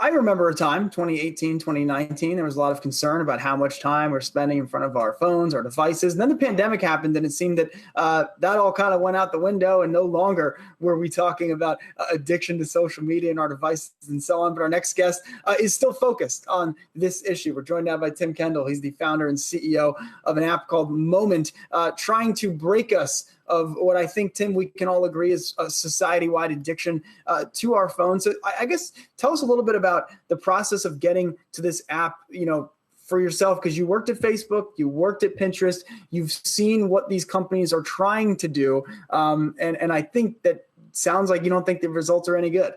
I remember a time, 2018, 2019, there was a lot of concern about how much time we're spending in front of our phones, our devices. And then the pandemic happened, and it seemed that that all kind of went out the window, and no longer were we talking about addiction to social media and our devices and so on. But our next guest is still focused on this issue. We're joined now by Tim Kendall. He's the founder and CEO of an app called Moment, trying to break us of what I think, Tim, we can all agree is a society-wide addiction to our phones. So I guess tell us a little bit about the process of getting to this app, for yourself, because you worked at Facebook, you worked at Pinterest, you've seen what these companies are trying to do. And I think that sounds like you don't think the results are any good.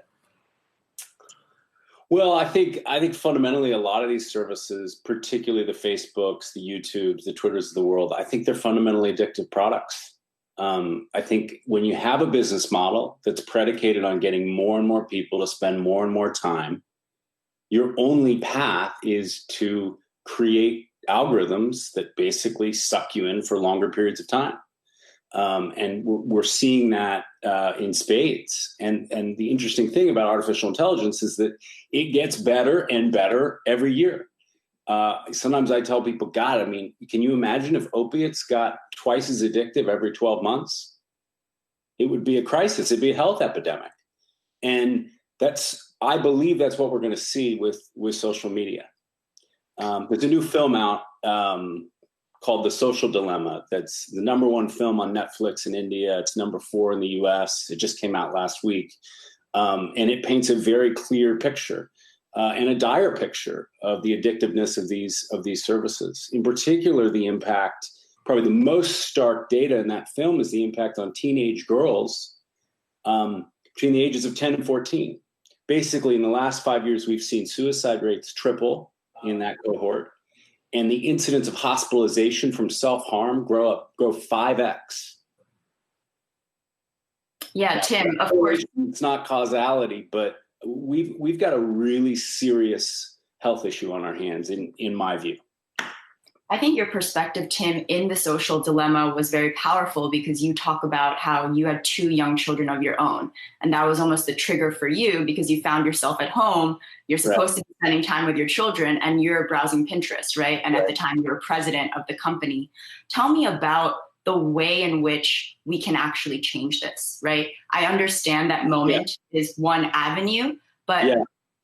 Well, I think fundamentally a lot of these services, particularly the Facebooks, the YouTubes, the Twitters of the world, I think they're fundamentally addictive products. I think when you have a business model that's predicated on getting more and more people to spend more and more time, your only path is to create algorithms that basically suck you in for longer periods of time. And we're seeing that in spades. And the interesting thing about artificial intelligence is that it gets better and better every year. Sometimes I tell people, God, can you imagine if opiates got twice as addictive every 12 months? It would be a crisis. It'd be a health epidemic. And I believe that's what we're going to see with social media. There's a new film out called The Social Dilemma. That's the #1 film on Netflix in India. It's #4 in the US. It just came out last week. And it paints a very clear picture. And a dire picture of the addictiveness of these services. In particular, the impact, probably the most stark data in that film is the impact on teenage girls between the ages of 10 and 14. Basically, in the last 5 years, we've seen suicide rates triple in that cohort, and the incidence of hospitalization from self-harm grow 5x. Yeah, Tim, of course. It's not causality, but we've got a really serious health issue on our hands, in my view. I think your perspective, Tim, in The Social Dilemma was very powerful because you talk about how you had 2 young children of your own. And that was almost the trigger for you because you found yourself at home. You're supposed to be spending time with your children and you're browsing Pinterest, right? And at the time you were president of the company. Tell me about the way in which we can actually change this, right? I understand that Moment is one avenue, but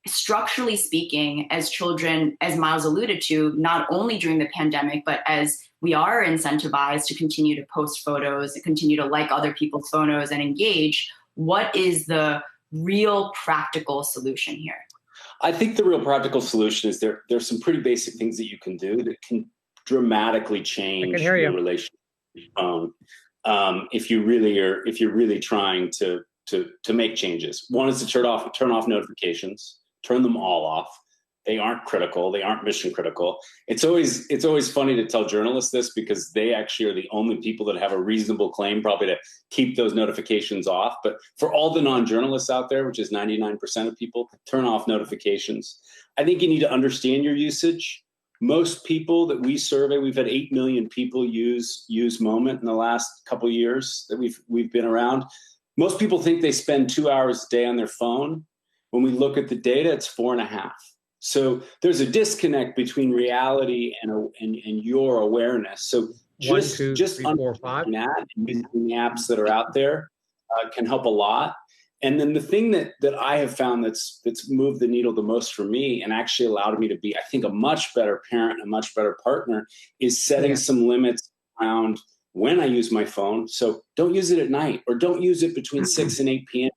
structurally speaking, as children, as Miles alluded to, not only during the pandemic, but as we are incentivized to continue to post photos, to continue to like other people's photos and engage, what is the real practical solution here? I think the real practical solution is there's some pretty basic things that you can do that can dramatically change your relationship. If you're really trying to make changes. One is to turn off notifications, turn them all off. They aren't critical. They aren't mission critical. It's always funny to tell journalists this because they actually are the only people that have a reasonable claim probably to keep those notifications off. But for all the non-journalists out there, which is 99% of people, turn off notifications. I think you need to understand your usage. Most people that we survey, we've had 8 million people use Moment in the last couple of years that we've been around. Most people think they spend 2 hours a day on their phone. When we look at the data, it's 4.5. So there's a disconnect between reality and your awareness. So just understanding that and using the apps that are out there can help a lot. And then the thing that I have found that's moved the needle the most for me and actually allowed me to be, I think, a much better parent, a much better partner, is setting some limits around when I use my phone. So don't use it at night or don't use it between 6 and 8 p.m.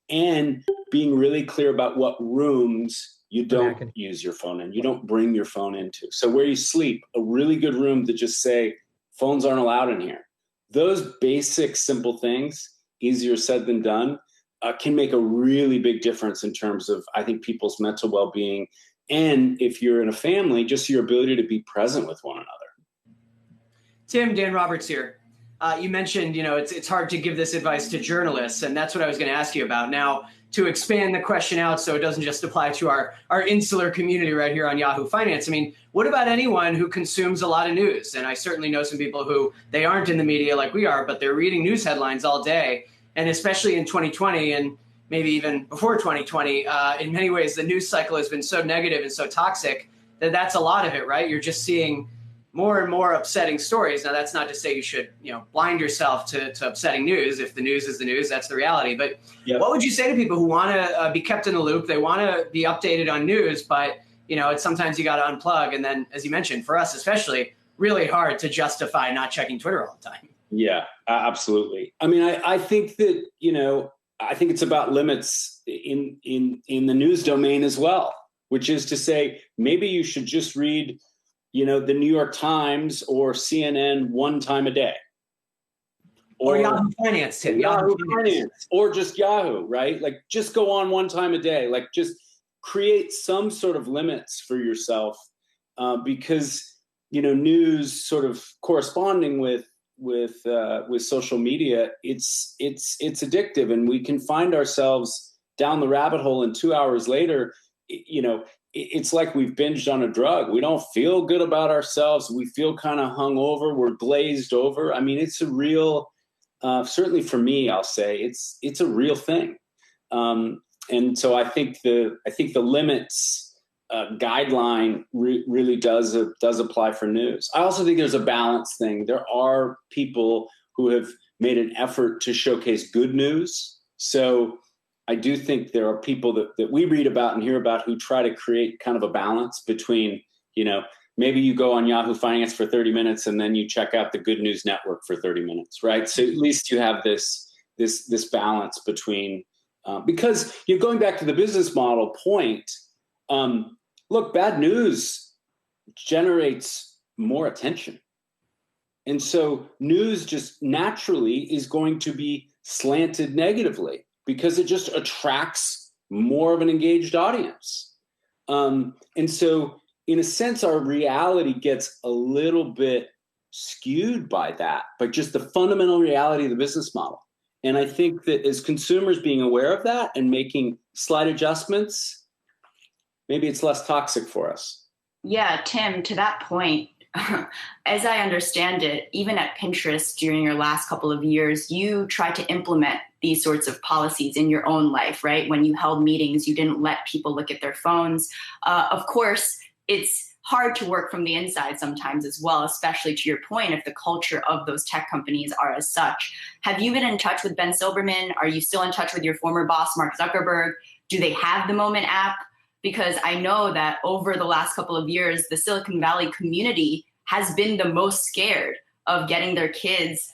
And being really clear about what rooms you don't use your phone in, you don't bring your phone into. So where you sleep, a really good room to just say, phones aren't allowed in here. Those basic, simple things, easier said than done, can make a really big difference in terms of, I think, people's mental well-being. And if you're in a family, just your ability to be present with one another. Tim, Dan Roberts here. You mentioned, it's hard to give this advice to journalists, and that's what I was going to ask you about. Now, to expand the question out so it doesn't just apply to our insular community right here on Yahoo Finance, what about anyone who consumes a lot of news? And I certainly know some people who they aren't in the media like we are, but they're reading news headlines all day. And especially in 2020, and maybe even before 2020, in many ways, the news cycle has been so negative and so toxic that that's a lot of it, right? You're just seeing more and more upsetting stories. Now, that's not to say you should, blind yourself to upsetting news. If the news is the news, that's the reality. But What would you say to people who want to be kept in the loop? They want to be updated on news, but it's sometimes you got to unplug. And then, as you mentioned, for us especially, really hard to justify not checking Twitter all the time. Yeah, absolutely. I mean, I think that, I think it's about limits in the news domain as well, which is to say, maybe you should just read, the New York Times or CNN one time a day. Or Yahoo Finance, Tim. Yahoo Finance. Or just Yahoo, right? Like, just go on one time a day. Like, just create some sort of limits for yourself, because, news sort of corresponding with social media, it's addictive, and we can find ourselves down the rabbit hole, and 2 hours later, it's like we've binged on a drug. We don't feel good about ourselves. We feel kind of hungover. We're glazed over. I mean, it's a real, certainly for me, I'll say it's a real thing. And so I think the limits guideline really does apply for news. I also think there's a balance thing. There are people who have made an effort to showcase good news. So I do think there are people that we read about and hear about who try to create kind of a balance between, maybe you go on Yahoo Finance for 30 minutes and then you check out the Good News Network for 30 minutes, right? So at least you have this balance between, because you're going back to the business model point. Look, bad news generates more attention. And so news just naturally is going to be slanted negatively because it just attracts more of an engaged audience. And so in a sense, our reality gets a little bit skewed by that, but just the fundamental reality of the business model. And I think that as consumers being aware of that and making slight adjustments, maybe it's less toxic for us. Yeah, Tim, to that point, as I understand it, even at Pinterest during your last couple of years, you tried to implement these sorts of policies in your own life, right? When you held meetings, you didn't let people look at their phones. Of course, it's hard to work from the inside sometimes as well, especially to your point, if the culture of those tech companies are as such. Have you been in touch with Ben Silbermann? Are you still in touch with your former boss, Mark Zuckerberg? Do they have the Moment app? Because I know that over the last couple of years, the Silicon Valley community has been the most scared of getting their kids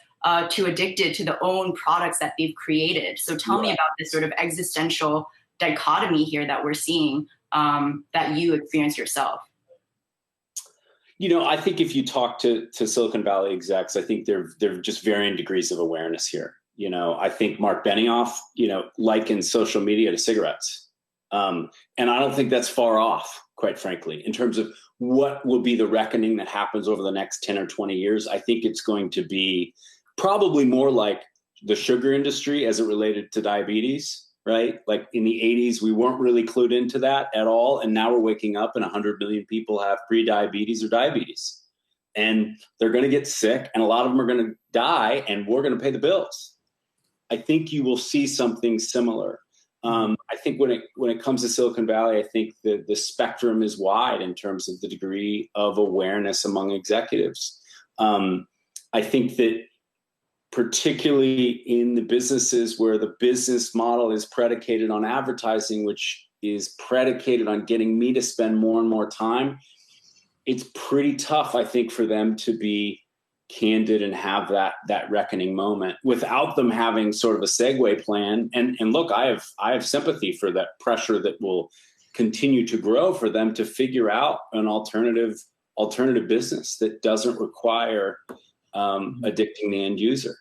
too addicted to the own products that they've created. So tell me about this sort of existential dichotomy here that we're seeing that you experience yourself. I think if you talk to Silicon Valley execs, I think there are just varying degrees of awareness here. I think Mark Benioff, likens social media to cigarettes. And I don't think that's far off, quite frankly, in terms of what will be the reckoning that happens over the next 10 or 20 years. I think it's going to be probably more like the sugar industry as it related to diabetes, right? Like in the 80s, we weren't really clued into that at all. And now we're waking up and 100 million people have pre-diabetes or diabetes. And they're going to get sick and a lot of them are going to die and we're going to pay the bills. I think you will see something similar. I think when it comes to Silicon Valley, I think the spectrum is wide in terms of the degree of awareness among executives. I think that particularly in the businesses where the business model is predicated on advertising, which is predicated on getting me to spend more and more time, it's pretty tough, I think, for them to be candid and have that reckoning moment without them having sort of a segue plan. And look, I have sympathy for that pressure that will continue to grow for them to figure out an alternative business that doesn't require addicting the end user.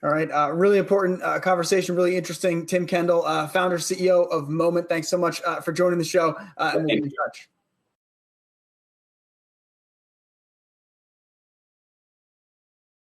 All right. Really important conversation. Really interesting. Tim Kendall, founder, CEO of Moment. Thanks so much for joining the show. And we'll be in touch.